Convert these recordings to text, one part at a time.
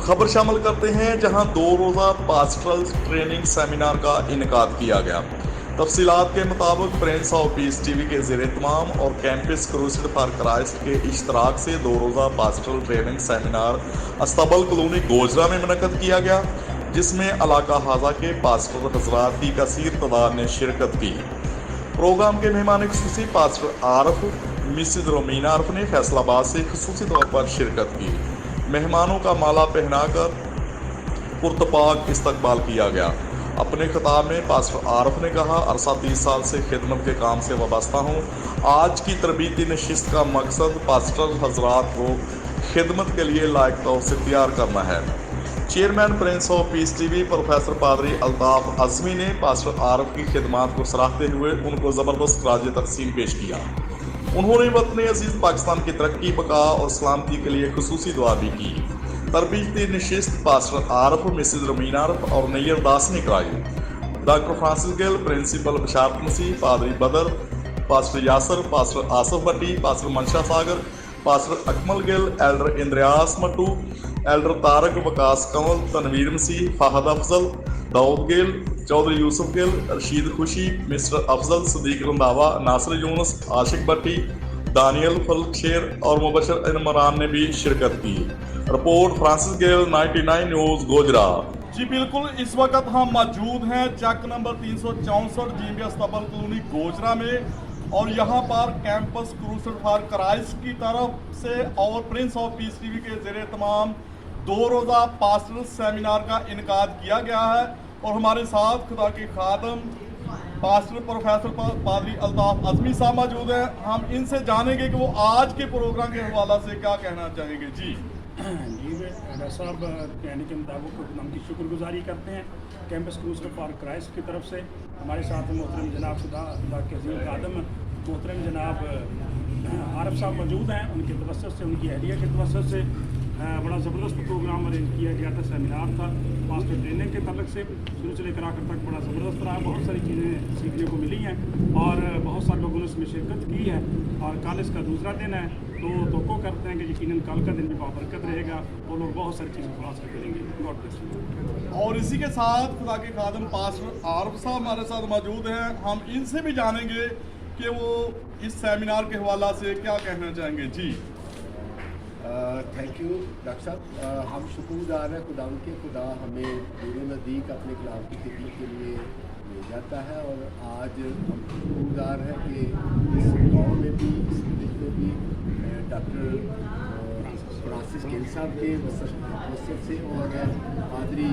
खबर शामिल करते हैं जहां 2 रोज़ा पास्टरल ट्रेनिंग सेमिनार का इनेकाद किया गया। तफसीलात के मुताबिक प्रिंस ऑफ पीस टीवी के ज़ेर एहतमाम और कैंपस क्रूसेड फॉर क्राइस्ट के इश्तराक से 2 रोज़ा पास्टरल ट्रेनिंग सेमिनार अस्तबल कॉलोनी गोजरा में मुनक्कद किया गया, जिसमें इलाका हाजा के पास्टर हजरात की कसीर तादाद ने शिरकत की। प्रोग्राम के मेहमान खुसूसी पास्टर आरफ मिसिज रोमीना आरफ ने फैसलाबाद से खुसूसी तौर पर शिरकत की। मेहमानों का माला पहनाकर पुरतपाक इस्तकबाल किया गया। अपने खिताब में पास्टर आरफ ने कहा, अरसा 30 साल से खिदमत के काम से वाबस्ता हूँ। आज की तरबीती नशिस्त का मकसद पास्टर हजरात को खिदमत के लिए लायक तौर से तैयार करना है। Chairman Prince of peace TV professor पादरी अल्ताफ अज़मी ने पास्टर आरफ की खिदमत को सराहते हुए उनको ज़बरदस्त खराज तक़सीम पेश किया। उन्होंने वतन अजीज़ पाकिस्तान की तरक्की, बका और सलामती के लिए खुसूसी दुआ भी की। तरबीती नशिस्त पास्टर आरफ, मिसिज रोमीना आरफ और नैयर दास ने कराई। Doctor Francis Gill, principal Basharat Masih, पादरी Badar, pastor Yasir, pastor Asif Bhatti, pastor Mansha Sagar, pastor Akmal Gill, elder Indrias Mattu, elder Tariq, Waqas Kanwal, Tanveer Masih, Fahad Afzal, Daud Gill, Chaudhry Yousuf Gill, Rashid Khushi, mister Afzal, Sadiq Randhawa, Nasir Younus, Ashiq Bhatti, Daniyal Falsher और मुबशर इमरान ने भी शिरकत की। Report Francis Gill, 99 news Gojra. जी बिल्कुल, इस वक्त हम मौजूद हैं चक नंबर 364 जीबी अस्तबल कॉलोनी गोजरा में और यहाँ पर कैंपस क्रूसेड फॉर क्राइस्ट की तरफ से और प्रिंस ऑफ पीस टीवी के ज़ेरे तमाम 2 रोज़ा पास्टरल सेमिनार का इनेकाद किया गया है और हमारे साथ खुदा के खादम पास्टर प्रोफेसर पादरी अल्ताफ अज़मी साहब मौजूद हैं। हम इनसे जानेंगे कि वो आज के प्रोग्राम के हवाला से क्या कहना चाहेंगे। जी डॉक्टर साहब कहने के मुताबिक हम की शुक्रगुजारी करते हैं कैंपस क्रूसेड फॉर क्राइस्ट की तरफ से। हमारे साथ मोहतरम जनाब खुदा के अज़ीम खादम मोहतरम जनाब आरफ साहब मौजूद हैं। उनके तवस्सुत से, उनकी अहलिया के तवस्सुत से बड़ा ज़बरदस्त प्रोग्राम अरेंज किया गया था। सेमिनार था पास्टर ट्रेनिंग के तलक से शुरू से लेकर आखिर तक बड़ा ज़बरदस्त रहा। बहुत सारी चीज़ें सीखने को मिली हैं और बहुत सारे लोगों ने इसमें शिरकत की है और कल इसका दूसरा दिन है, तो तवक्को करते हैं कि यकीनन कल का दिन भी बाबरकत रहेगा और लोग बहुत सारी चीज़ें हासिल करेंगे। God bless you. और इसी के साथ खुदा के खादम पास्टर आरफ साहब हमारे साथ मौजूद हैं। हम इनसे भी जानेंगे कि वो इस सेमिनार के हवाला से क्या कहना चाहेंगे। जी थैंक यू डॉक्टर साहब। हम शुक्रगुजार हैं खुदा के, खुदा हमें दूर नज़दीक अपने कलाम की खिदमत के लिए ले जाता है और आज हम शुक्रगुजार हैं कि इस गाँव में भी, इस विलेज में भी डॉक्टर फ्रांसिस गिल साहब के वसत से और पादरी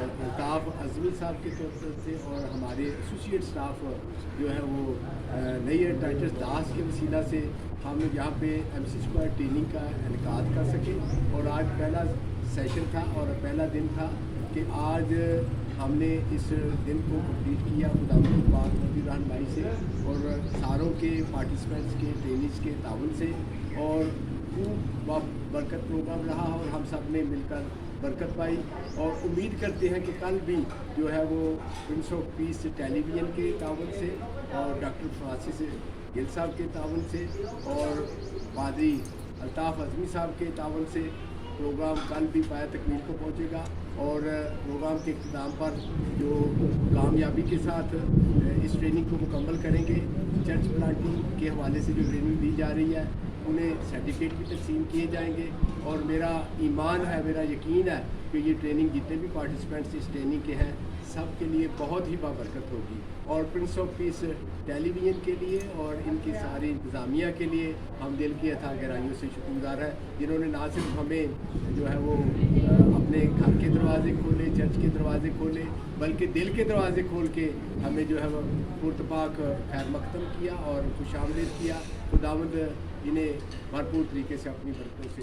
अल्ताफ अज़मी साहब के तरफ से और हमारे एसोसिएट स्टाफ जो है वो नैयर टाइटस दास के वसीला से हम यहाँ पे MC स्क्वायर ट्रेनिंग का इनेकाद कर सके। और आज पहला सेशन था और पहला दिन था कि आज हमने इस दिन को कंप्लीट किया खुदा की पाक मोदी रहनुमाई से और सारों के पार्टिसिपेंट्स के ट्रेनिंग्स के ताउन से और खूब बरकत प्रोग्राम रहा और हम सब ने मिलकर बरकत पाई और उम्मीद करते हैं कि कल भी जो है वो प्रिंस ऑफ पीस टेलीविज़न के ताउन से और डॉक्टर फ्रांसिस गिल साहब के ताउन से और पादरी अल्ताफ अज़मी साहब के ताउन से प्रोग्राम कल भी पाया तकमील को पहुंचेगा और प्रोग्राम के इख्तिताम पर जो कामयाबी के साथ इस ट्रेनिंग को मुकम्मल करेंगे, चर्च प्लांटिंग के हवाले से जो ट्रेनिंग दी जा रही है उन्हें सर्टिफिकेट भी तकसीम किए जाएंगे और मेरा ईमान है, मेरा यकीन है कि ये ट्रेनिंग जितने भी पार्टिसिपेंट्स इस ट्रेनिंग के हैं सब के लिए बहुत ही बाबरकत होगी और प्रिंस ऑफ पीस टेलीविज़न के लिए और इनकी सारी इंतज़ामिया के लिए हम दिल की अथा गहराइयों से शुक्रगुजार हैं, जिन्होंने ना सिर्फ हमें जो है वो अपने घर के दरवाजे खोले, चर्च के दरवाजे खोले, बल्कि दिल के दरवाजे खोल के हमें जो है वो पुरतपाक खैर मकदम किया और खुशामदीद किया। खुदावंद इन्हें भरपूर तरीके से अपनी बरकतों से